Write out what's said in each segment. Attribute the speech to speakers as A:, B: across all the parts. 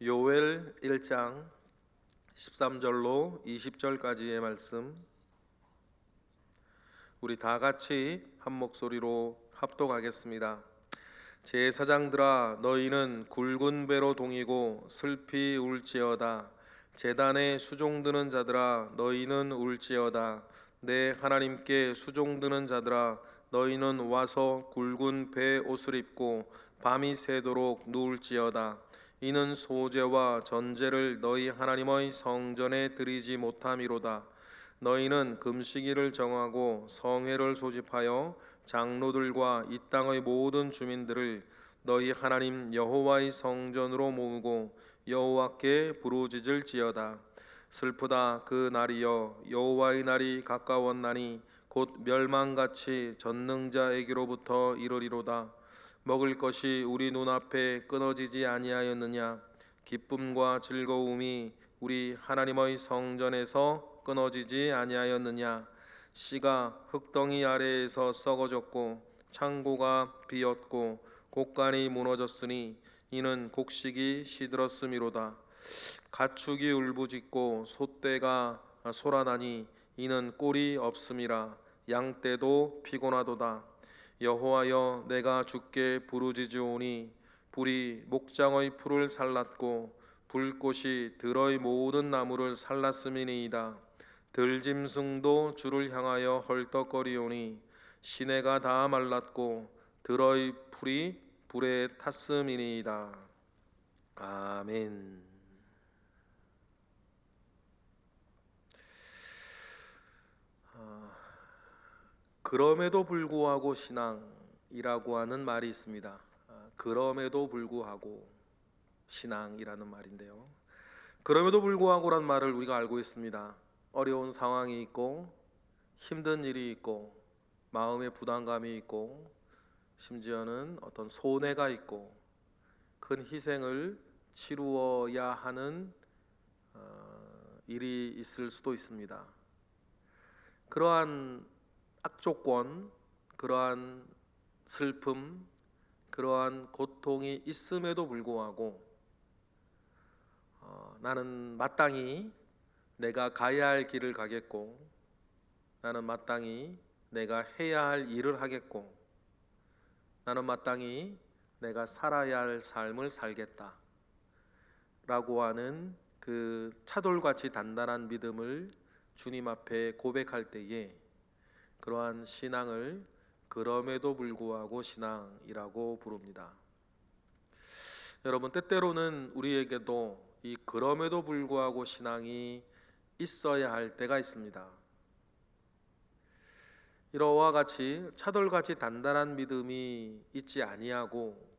A: 요엘 1장 13절로 20절까지의 말씀, 우리 다 같이 한 목소리로 합독하겠습니다. 제사장들아, 너희는 굵은 배로 동이고 슬피 울지어다. 제단에 수종드는 자들아, 너희는 울지어다. 내 하나님께 수종드는 자들아, 너희는 와서 굵은 배 옷을 입고 밤이 새도록 누울지어다. 이는 소제와 전제를 너희 하나님의 성전에 드리지 못함이로다. 너희는 금식일을 정하고 성회를 소집하여 장로들과 이 땅의 모든 주민들을 너희 하나님 여호와의 성전으로 모으고 여호와께 부르짖을지어다. 슬프다 그 날이여, 여호와의 날이 가까웠나니 곧 멸망같이 전능자에게로부터 이르리로다. 먹을 것이 우리 눈앞에 끊어지지 아니하였느냐? 기쁨과 즐거움이 우리 하나님의 성전에서 끊어지지 아니하였느냐? 씨가 흙덩이 아래에서 썩어졌고 창고가 비었고 곡간이 무너졌으니 이는 곡식이 시들었음이로다. 가축이 울부짖고 소떼가 소란하니 이는 꼴이 없음이라. 양떼도 피곤하도다. 여호와여, 내가 주께 부르짖으오니 불이 목장의 풀을 살랐고 불꽃이 들의 모든 나무를 살랐음이니이다. 들짐승도 주를 향하여 헐떡거리오니 시내가 다 말랐고 들의 풀이 불에 탔음이니이다. 아멘. 그럼에도 불구하고 신앙이라고 하는 말이 있습니다. 그럼에도 불구하고 신앙이라는 말인데요, 그럼에도 불구하고란 말을 우리가 알고 있습니다. 어려운 상황이 있고 힘든 일이 있고 마음의 부담감이 있고 심지어는 어떤 손해가 있고 큰 희생을 치루어야 하는 일이 있을 수도 있습니다. 그러한 악조건, 그러한 슬픔, 그러한 고통이 있음에도 불구하고 나는 마땅히 내가 가야 할 길을 가겠고, 나는 마땅히 내가 해야 할 일을 하겠고, 나는 마땅히 내가 살아야 할 삶을 살겠다 라고 하는 그 차돌같이 단단한 믿음을 주님 앞에 고백할 때에 그러한 신앙을 그럼에도 불구하고 신앙이라고 부릅니다. 여러분, 때때로는 우리에게도 이 그럼에도 불구하고 신앙이 있어야 할 때가 있습니다. 이러와 같이 차돌같이 단단한 믿음이 있지 아니하고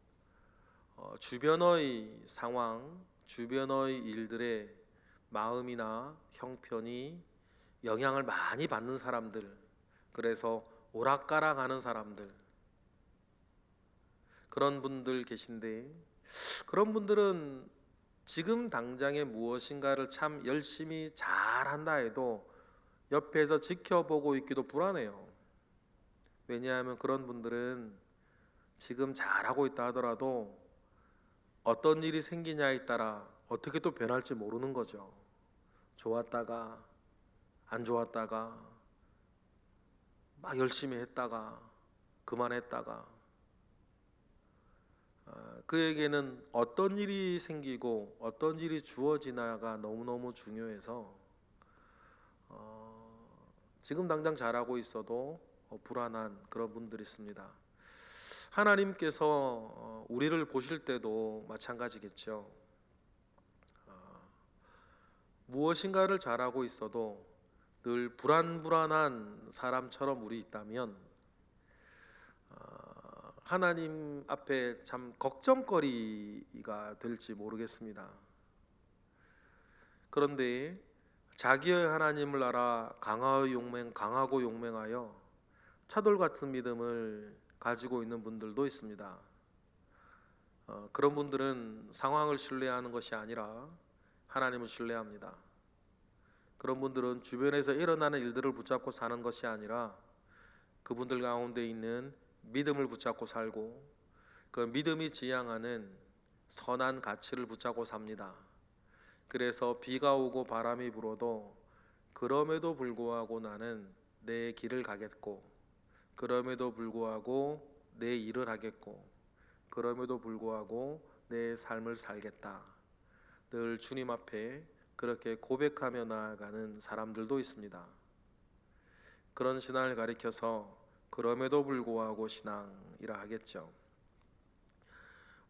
A: 주변의 상황, 주변의 일들에 마음이나 형편이 영향을 많이 받는 사람들, 그래서 오락가락하는 사람들, 그런 분들 계신데, 그런 분들은 지금 당장에 무엇인가를 참 열심히 잘한다 해도 옆에서 지켜보고 있기도 불안해요. 왜냐하면 그런 분들은 지금 잘하고 있다 하더라도 어떤 일이 생기냐에 따라 어떻게 또 변할지 모르는 거죠. 좋았다가 안 좋았다가 막 열심히 했다가 그만했다가, 그에게는 어떤 일이 생기고 어떤 일이 주어지나가 너무너무 중요해서 지금 당장 잘하고 있어도 불안한 그런 분들이 있습니다. 하나님께서 우리를 보실 때도 마찬가지겠죠. 무엇인가를 잘하고 있어도 늘 불안불안한 사람처럼 우리 있다면 하나님 앞에 참 걱정거리가 될지 모르겠습니다. 그런데 자기의 하나님을 알아 강하고 용맹하여 차돌같은 믿음을 가지고 있는 분들도 있습니다. 그런 분들은 상황을 신뢰하는 것이 아니라 하나님을 신뢰합니다. 그런 분들은 주변에서 일어나는 일들을 붙잡고 사는 것이 아니라 그분들 가운데 있는 믿음을 붙잡고 살고, 그 믿음이 지향하는 선한 가치를 붙잡고 삽니다. 그래서 비가 오고 바람이 불어도 그럼에도 불구하고 나는 내 길을 가겠고, 그럼에도 불구하고 내 일을 하겠고, 그럼에도 불구하고 내 삶을 살겠다. 늘 주님 앞에 그렇게 고백하며 나아가는 사람들도 있습니다. 그런 신앙을 가리켜서 그럼에도 불구하고 신앙이라 하겠죠.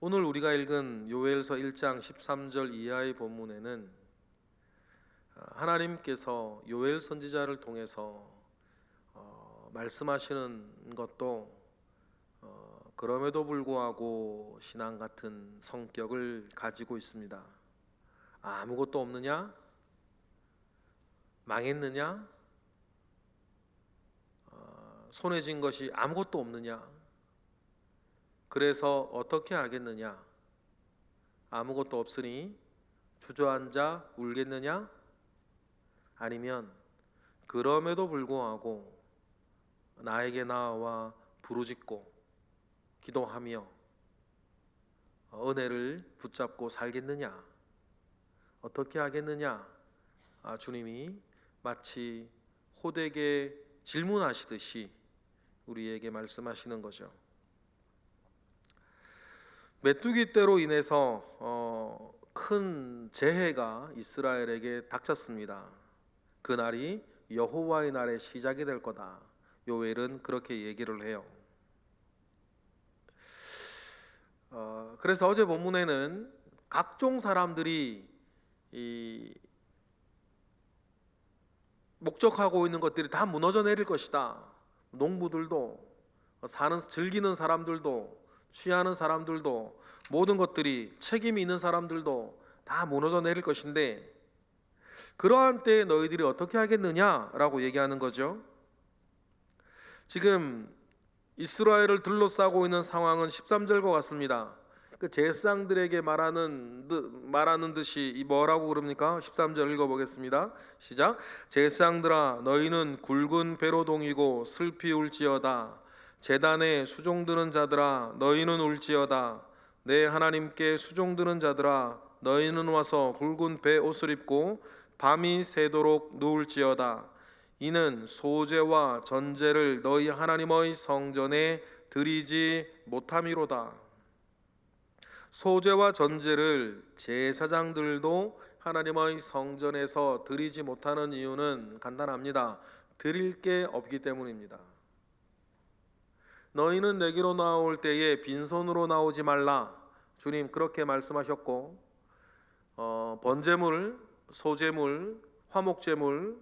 A: 오늘 우리가 읽은 요엘서 1장 13절 이하의 본문에는 하나님께서 요엘 선지자를 통해서 말씀하시는 것도 그럼에도 불구하고 신앙 같은 성격을 가지고 있습니다. 아무것도 없느냐? 망했느냐? 손에 쥔 것이 아무것도 없느냐? 그래서 어떻게 하겠느냐? 아무것도 없으니 주저앉아 울겠느냐? 아니면 그럼에도 불구하고 나에게 나와 부르짖고 기도하며 은혜를 붙잡고 살겠느냐? 어떻게 하겠느냐? 주님이 마치 호되게 질문하시듯이 우리에게 말씀하시는 거죠. 메뚜기 떼로 인해서 큰 재해가 이스라엘에게 닥쳤습니다. 그날이 여호와의 날의 시작이 될 거다. 요엘은 그렇게 얘기를 해요. 그래서 어제 본문에는 각종 사람들이 이 목적하고 있는 것들이 다 무너져 내릴 것이다. 농부들도, 즐기는 사람들도, 취하는 사람들도, 모든 것들이 책임이 있는 사람들도 다 무너져 내릴 것인데, 그러한 때에 너희들이 어떻게 하겠느냐라고 얘기하는 거죠. 지금 이스라엘을 둘러싸고 있는 상황은 13절과 같습니다. 그 제사장들에게 말하는 듯이 뭐라고 그럽니까? 13절 읽어보겠습니다. 시작. 제사장들아 너희는 굵은 배로 동이고 슬피 울지어다. 제단에 수종드는 자들아 너희는 울지어다. 내 하나님께 수종드는 자들아 너희는 와서 굵은 배 옷을 입고 밤이 새도록 누울지어다. 이는 소제와 전제를 너희 하나님의 성전에 드리지 못함이로다. 소제와 전제를 제사장들도 하나님의 성전에서 드리지 못하는 이유는 간단합니다. 드릴 게 없기 때문입니다. 너희는 내게로 나올 때에 빈손으로 나오지 말라. 주님 그렇게 말씀하셨고, 번제물, 소제물, 화목제물,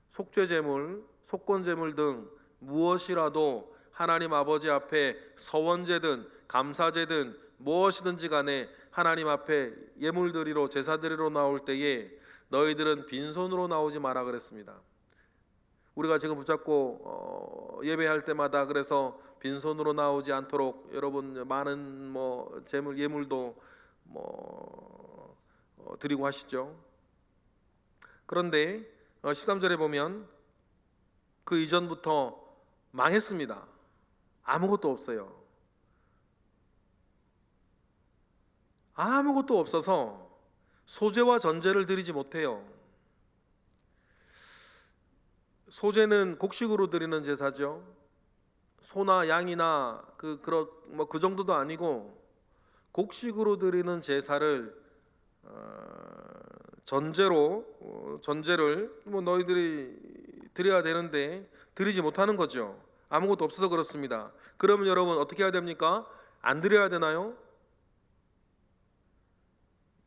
A: 속죄제물, 속건제물 등 무엇이라도 하나님 아버지 앞에 서원제든 감사제든 무엇이든지 간에 하나님 앞에 예물드리러 제사드리러 나올 때에 너희들은 빈손으로 나오지 마라 그랬습니다. 우리가 지금 붙잡고 예배할 때마다 그래서 빈손으로 나오지 않도록 여러분 많은 제물 예물도 드리고 하시죠. 그런데 13절에 보면 그 이전부터 망했습니다. 아무것도 없어요. 아무것도 없어서 소제와 전제를 드리지 못해요. 소제는 곡식으로 드리는 제사죠. 소나 양이나 그 정도도 아니고 곡식으로 드리는 제사를 전제를 너희들이 드려야 되는데 드리지 못하는 거죠. 아무것도 없어서 그렇습니다. 그러면 여러분 어떻게 해야 됩니까? 안 드려야 되나요?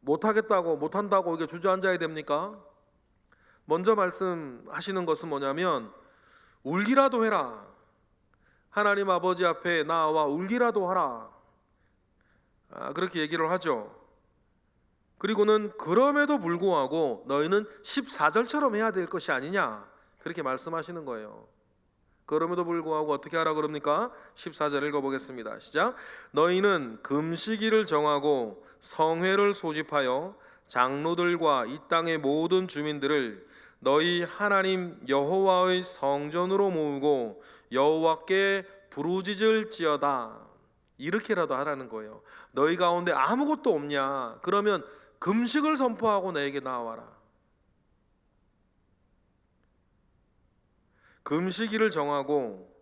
A: 못하겠다고 못한다고 이게 주저앉아야 됩니까? 먼저 말씀하시는 것은 뭐냐면 울기라도 해라. 하나님 아버지 앞에 나와 울기라도 하라. 그렇게 얘기를 하죠. 그리고는 그럼에도 불구하고 너희는 14절처럼 해야 될 것이 아니냐 그렇게 말씀하시는 거예요. 그럼에도 불구하고 어떻게 하라 그럽니까? 14절 읽어보겠습니다. 시작. 너희는 금식일을 정하고 성회를 소집하여 장로들과 이 땅의 모든 주민들을 너희 하나님 여호와의 성전으로 모으고 여호와께 부르짖을지어다. 이렇게라도 하라는 거예요. 너희 가운데 아무것도 없냐? 그러면 금식을 선포하고 내게 나와라. 금식일을 정하고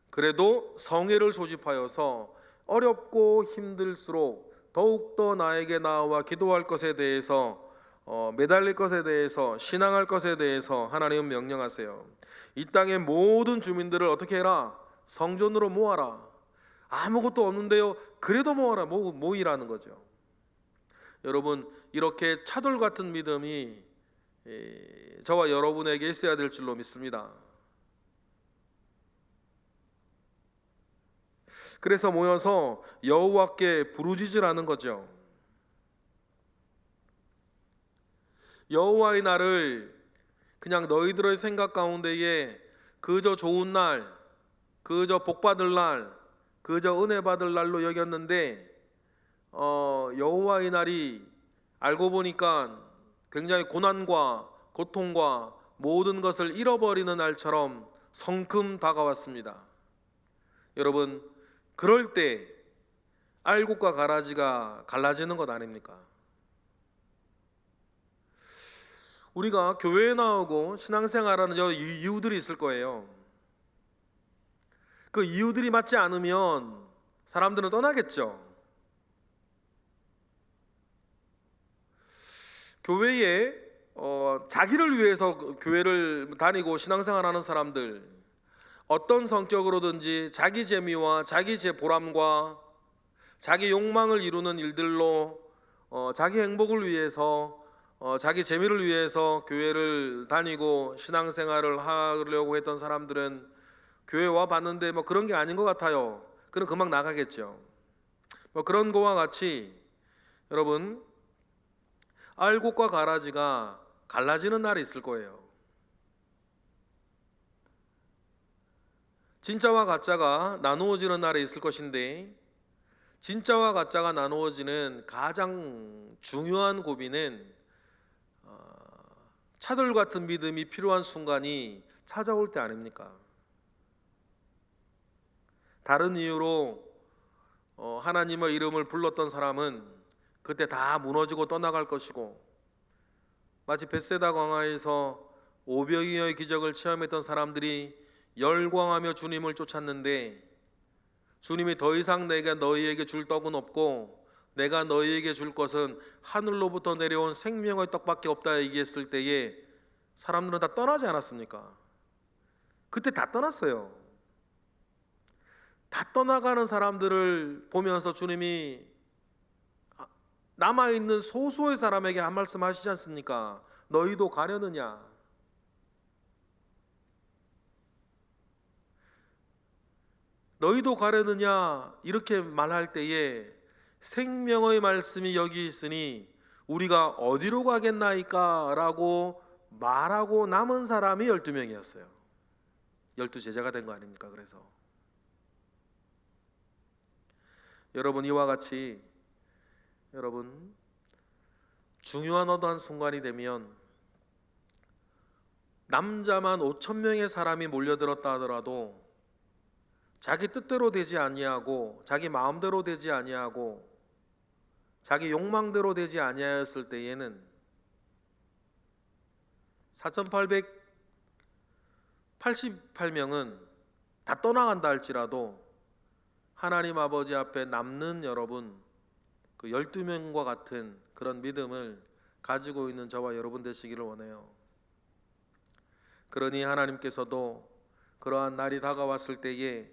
A: 그래도 성회를 소집하여서 어렵고 힘들수록 더욱더 나에게 나와 기도할 것에 대해서 매달릴 것에 대해서 신앙할 것에 대해서 하나님은 명령하세요. 이 땅의 모든 주민들을 어떻게 해라? 성전으로 모아라. 아무것도 없는데요. 그래도 모아라. 모이라는 거죠. 여러분, 이렇게 차돌 같은 믿음이 저와 여러분에게 있어야 될 줄로 믿습니다. 그래서 모여서 여호와께 부르짖으라는 거죠. 여호와의 날을 그냥 너희들의 생각 가운데에 그저 좋은 날, 그저 복 받을 날, 그저 은혜 받을 날로 여겼는데 여호와의 날이 알고 보니까 굉장히 고난과 고통과 모든 것을 잃어버리는 날처럼 성큼 다가왔습니다. 여러분, 그럴 때 알곡과 가라지가 갈라지는 것 아닙니까? 우리가 교회에 나오고 신앙생활하는 이유들이 있을 거예요. 그 이유들이 맞지 않으면 사람들은 떠나겠죠. 교회에 자기를 위해서 교회를 다니고 신앙생활하는 사람들, 어떤 성격으로든지 자기 재미와 자기 보람과 자기 욕망을 이루는 일들로 자기 행복을 위해서 자기 재미를 위해서 교회를 다니고 신앙생활을 하려고 했던 사람들은 교회 와 봤는데 그런 게 아닌 것 같아요. 그럼 금방 나가겠죠. 그런 거와 같이 여러분, 알곡과 가라지가 갈라지는 날이 있을 거예요. 진짜와 가짜가 나누어지는 날이 있을 것인데, 진짜와 가짜가 나누어지는 가장 중요한 고비는 차돌 같은 믿음이 필요한 순간이 찾아올 때 아닙니까? 다른 이유로 하나님의 이름을 불렀던 사람은 그때 다 무너지고 떠나갈 것이고, 마치 벳세다 광야에서 오병이어의 기적을 체험했던 사람들이 열광하며 주님을 쫓았는데, 주님이 더 이상 내가 너희에게 줄 떡은 없고 내가 너희에게 줄 것은 하늘로부터 내려온 생명의 떡밖에 없다 얘기했을 때에 사람들은 다 떠나지 않았습니까? 그때 다 떠났어요. 다 떠나가는 사람들을 보면서 주님이 남아있는 소수의 사람에게 한 말씀 하시지 않습니까? 너희도 가려느냐? 너희도 가려느냐? 이렇게 말할 때에 생명의 말씀이 여기 있으니 우리가 어디로 가겠나이까? 라고 말하고 남은 사람이 12명이었어요 12제자가 된 거 아닙니까? 그래서 여러분, 이와 같이 여러분, 중요한 어떠한 순간이 되면 남자만 5,000명의 사람이 몰려들었다 하더라도 자기 뜻대로 되지 아니하고 자기 마음대로 되지 아니하고 자기 욕망대로 되지 아니하였을 때에는 4,888명은 다 떠나간다 할지라도 하나님 아버지 앞에 남는 여러분, 그 12명과 같은 그런 믿음을 가지고 있는 저와 여러분 되시기를 원해요. 그러니 하나님께서도 그러한 날이 다가왔을 때에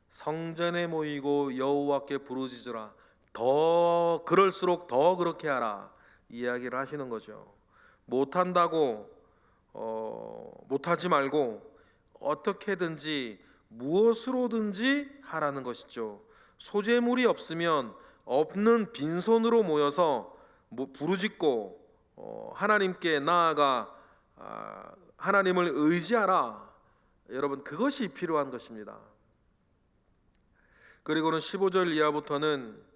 A: 성전에 모이고 여호와께 부르짖으라, 더 그럴수록 더 그렇게 하라 이야기를 하시는 거죠. 못한다고 못하지 말고 어떻게든지 무엇으로든지 하라는 것이죠. 소재물이 없으면 없는 빈손으로 모여서 부르짖고 하나님께 나아가 하나님을 의지하라. 여러분, 그것이 필요한 것입니다. 그리고는 15절 이하부터는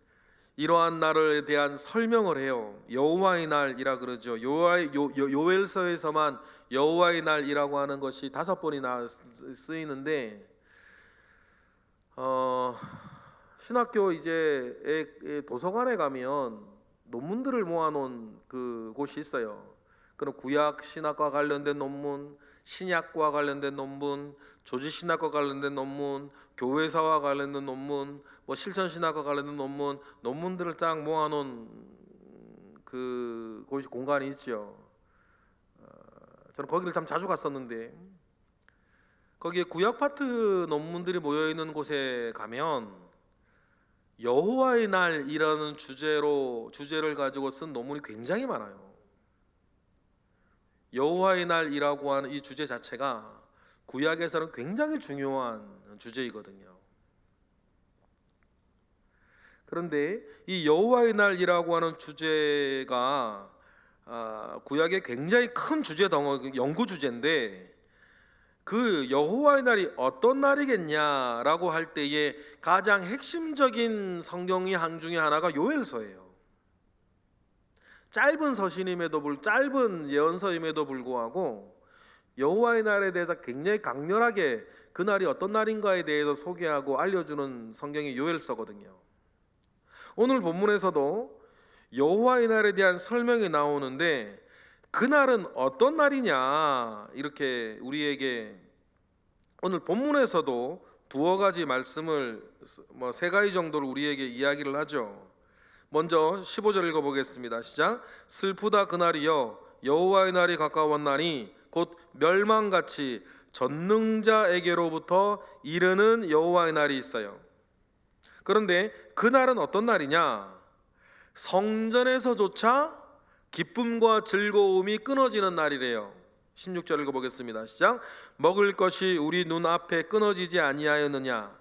A: 이러한 날에 대한 설명을 해요. 여호와의 날이라 그러죠. 요엘서에서만 여호와의 날이라고 하는 것이 5번이나 쓰이는데 신학교 이제 도서관에 가면 논문들을 모아놓은 그 곳이 있어요. 그런 구약 신학과 관련된 논문, 신약과 관련된 논문, 조지 신학과 관련된 논문, 교회사와 관련된 논문, 뭐 실천 신학과 관련된 논문들을 딱 모아놓은 그 곳이 공간이 있죠. 저는 거기를 참 자주 갔었는데 거기에 구약 파트 논문들이 모여 있는 곳에 가면 여호와의 날이라는 주제를 가지고 쓴 논문이 굉장히 많아요. 여호와의 날이라고 하는 이 주제 자체가 구약에서는 굉장히 중요한 주제이거든요. 그런데 이 여호와의 날이라고 하는 주제가 구약의 굉장히 큰 주제 덩어리, 연구 주제인데 그 여호와의 날이 어떤 날이겠냐라고 할 때에 가장 핵심적인 성경의 한 중에 하나가 요엘서예요. 짧은 예언서임에도 불구하고 여호와의 날에 대해서 굉장히 강렬하게 그 날이 어떤 날인가에 대해서 소개하고 알려주는 성경이 요엘서거든요. 오늘 본문에서도 여호와의 날에 대한 설명이 나오는데 그 날은 어떤 날이냐, 이렇게 우리에게 오늘 본문에서도 두어 가지 말씀을 세 가지 정도를 우리에게 이야기를 하죠. 먼저 15절 읽어보겠습니다. 시작. 슬프다 그날이여 여호와의 날이 가까웠나니 곧 멸망같이 전능자에게로부터 이르는 여호와의 날이 있어요. 그런데 그 날은 어떤 날이냐? 성전에서조차 기쁨과 즐거움이 끊어지는 날이래요. 16절 읽어보겠습니다. 시작. 먹을 것이 우리 눈앞에 끊어지지 아니하였느냐?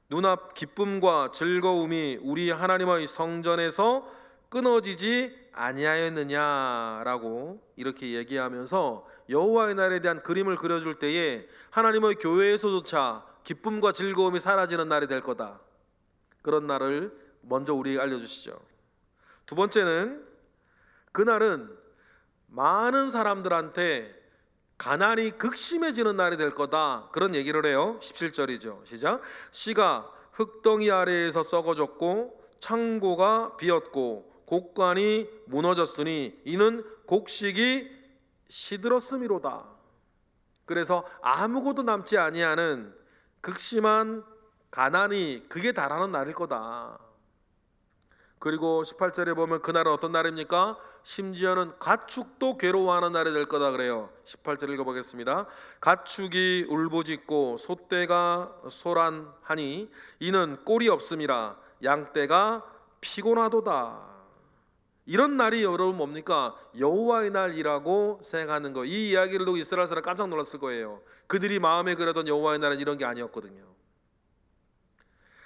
A: 눈앞 기쁨과 즐거움이 우리 하나님의 성전에서 끊어지지 아니하였느냐라고 이렇게 얘기하면서 여호와의 날에 대한 그림을 그려줄 때에 하나님의 교회에서조차 기쁨과 즐거움이 사라지는 날이 될 거다, 그런 날을 먼저 우리에게 알려주시죠. 두 번째는 그날은 많은 사람들한테 가난이 극심해지는 날이 될 거다, 그런 얘기를 해요. 17절이죠. 시작. 씨가 흙덩이 아래에서 썩어졌고 창고가 비었고 곡간이 무너졌으니 이는 곡식이 시들었음이로다. 그래서 아무것도 남지 아니하는 극심한 가난이 극에 달하는 날일 거다. 그리고 18절에 보면 그날은 어떤 날입니까? 심지어는 가축도 괴로워하는 날이 될 거다 그래요. 18절 읽어보겠습니다. 가축이 울부짖고 소떼가 소란하니 이는 꼴이 없음이라 양떼가 피곤하도다. 이런 날이 여러분 뭡니까? 여호와의 날이라고 생각하는 거. 이 이야기를 듣고 이스라엘 사람 깜짝 놀랐을 거예요. 그들이 마음에 그려던 여호와의 날은 이런 게 아니었거든요.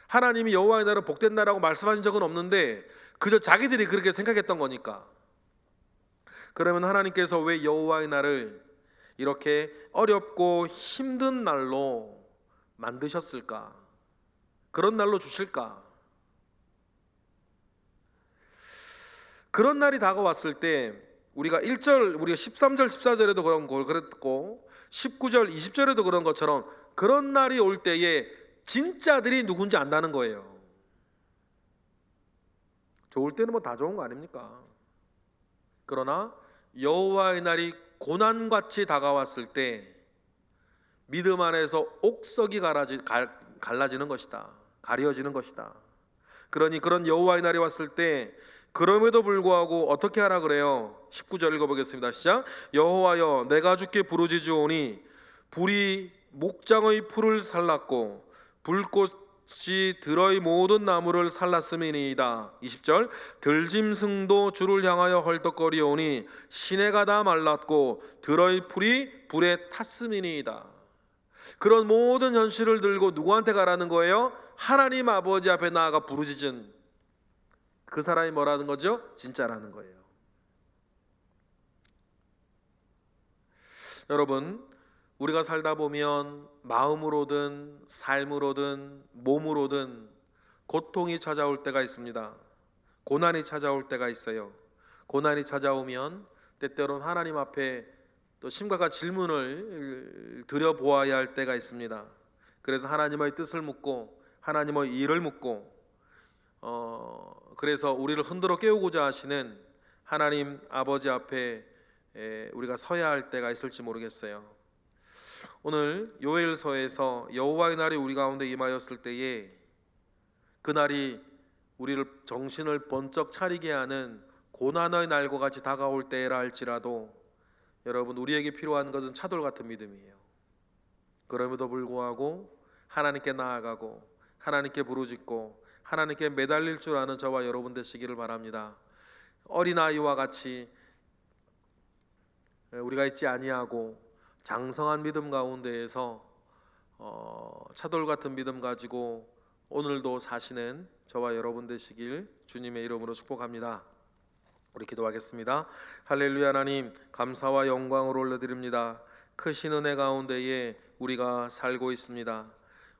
A: 하나님이 여호와의 날은 복된 날이라고 말씀하신 적은 없는데 그저 자기들이 그렇게 생각했던 거니까. 그러면 하나님께서 왜 여호와의 날을 이렇게 어렵고 힘든 날로 만드셨을까? 그런 날로 주실까? 그런 날이 다가왔을 때 우리가 13절 14절에도 그런 걸 그랬고 19절 20절에도 그런 것처럼 그런 날이 올 때에 진짜들이 누군지 안다는 거예요. 좋을 때는 뭐 다 좋은 거 아닙니까? 그러나 여호와의 날이 고난같이 다가왔을 때 믿음 안에서 옥석이 갈라지는 것이다, 가려지는 것이다. 그러니 그런 여호와의 날이 왔을 때 그럼에도 불구하고 어떻게 하라 그래요? 19절 읽어보겠습니다. 시작. 여호와여 내가 주께 부르짖으오니 불이 목장의 풀을 살랐고 불꽃이 들의 모든 나무를 살랐음이니이다. 20절 들짐승도 주를 향하여 헐떡거리오니 시내가 다 말랐고 들의 풀이 불에 탔음이니이다. 그런 모든 현실을 들고 누구한테 가라는 거예요? 하나님 아버지 앞에 나아가 부르짖은 그 사람이 뭐라는 거죠? 진짜라는 거예요. 여러분, 우리가 살다 보면 마음으로든 삶으로든 몸으로든 고통이 찾아올 때가 있습니다. 고난이 찾아올 때가 있어요. 고난이 찾아오면 때때로는 하나님 앞에 또 심각한 질문을 드려보아야 할 때가 있습니다. 그래서 하나님의 뜻을 묻고 하나님의 일을 묻고 그래서 우리를 흔들어 깨우고자 하시는 하나님 아버지 앞에 우리가 서야 할 때가 있을지 모르겠어요. 오늘 요엘서에서 여호와의 날이 우리 가운데 임하였을 때에 그날이 우리를 정신을 번쩍 차리게 하는 고난의 날과 같이 다가올 때라 할지라도 여러분, 우리에게 필요한 것은 차돌 같은 믿음이에요. 그럼에도 불구하고 하나님께 나아가고 하나님께 부르짖고 하나님께 매달릴 줄 아는 저와 여러분 되시기를 바랍니다. 어린아이와 같이 우리가 있지 아니하고 장성한 믿음 가운데에서 차돌 같은 믿음 가지고 오늘도 사시는 저와 여러분 되시길 주님의 이름으로 축복합니다. 우리 기도하겠습니다. 할렐루야. 하나님, 감사와 영광을 올려드립니다. 크신 은혜 가운데에 우리가 살고 있습니다.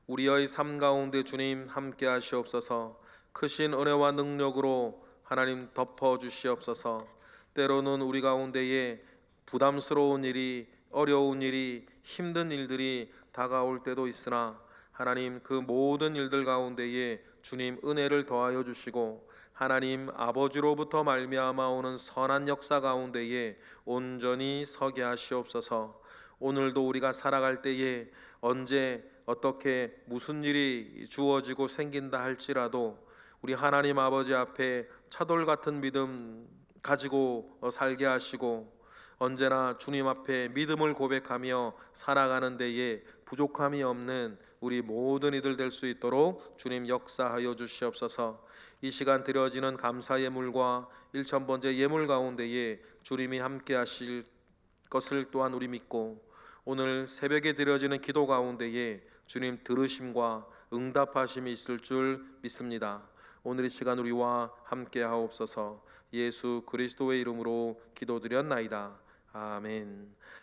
A: 우리의 삶 가운데 주님 함께 하시옵소서. 크신 은혜와 능력으로 하나님 덮어 주시옵소서. 때로는 우리 가운데에 부담스러운 일이, 어려운 일이, 힘든 일들이 다가올 때도 있으나 하나님, 그 모든 일들 가운데에 주님 은혜를 더하여 주시고 하나님 아버지로부터 말미암아 오는 선한 역사 가운데에 온전히 서게 하시옵소서. 오늘도 우리가 살아갈 때에 언제 어떻게 무슨 일이 주어지고 생긴다 할지라도 우리 하나님 아버지 앞에 차돌 같은 믿음 가지고 살게 하시고 언제나 주님 앞에 믿음을 고백하며 살아가는 데에 부족함이 없는 우리 모든 이들 될 수 있도록 주님 역사하여 주시옵소서. 이 시간 드려지는 감사 예물과 일천번제 예물 가운데에 주님이 함께 하실 것을 또한 우리 믿고 오늘 새벽에 드려지는 기도 가운데에 주님 들으심과 응답하심이 있을 줄 믿습니다. 오늘 이 시간 우리와 함께 하옵소서. 예수 그리스도의 이름으로 기도드렸나이다. 아멘.